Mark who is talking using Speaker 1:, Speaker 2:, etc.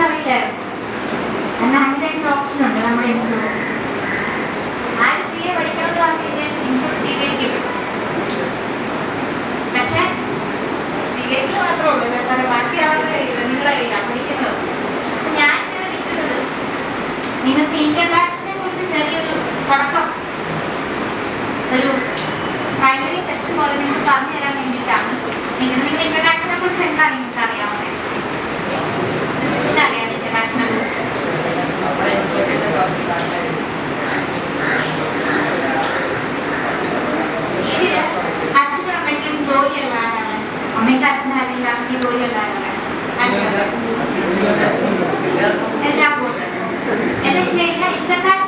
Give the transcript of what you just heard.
Speaker 1: അറിയില്ലായിരുന്നു. എന്നാൽ അങ്ങനെ ഒരു ഓപ്ഷൻ ഉണ്ട് നമ്മുടെ ഇൻസ്റ്റിറ്റ്യൂട്ട്. ആരും സി എ പഠിക്കണമെന്ന് പറഞ്ഞു കഴിഞ്ഞാൽ ഇൻസ്റ്റിറ്റ്യൂട്ട് സ്വീകരിക്കും. പക്ഷെ സ്വീകരിക്കുക മാത്രമേ ഉള്ളൂ സാറേ, ബാക്കി ആരുടെ കഴിയില്ല, നിങ്ങളറിയില്ല പഠിക്കുന്നത്. ഞാൻ ഇങ്ങനെ നിൽക്കുന്നത് നിങ്ങൾക്ക് ഇൻകം ടാക്സിനെ കുറിച്ച് ചെറിയൊരു തുടക്കം, ഒരു പ്രൈമറി സെഷൻ പോലെ നിങ്ങൾക്ക് പറഞ്ഞു തരാൻ വേണ്ടിയിട്ടാണ്. നിങ്ങൾ ഇൻകം ടാക്സിനെ കുറിച്ച് എന്താ നിങ്ങൾക്ക് അറിയാവുന്നത്? അറിയാം ഇൻകം ടാക്സിനെ കുറിച്ച്? ഇതില് അച്ഛനും അമ്മയ്ക്കും ജോലിയുള്ള ആരാണ്? അമ്മയ്ക്ക് അച്ഛനും അല്ലെങ്കിൽ അമ്മയ്ക്ക് ജോലിയുള്ള ആരാണ്? എല്ലാം പോകുന്നത്. എന്താ വെച്ച് കഴിഞ്ഞാൽ ഇൻകം ടാക്സ്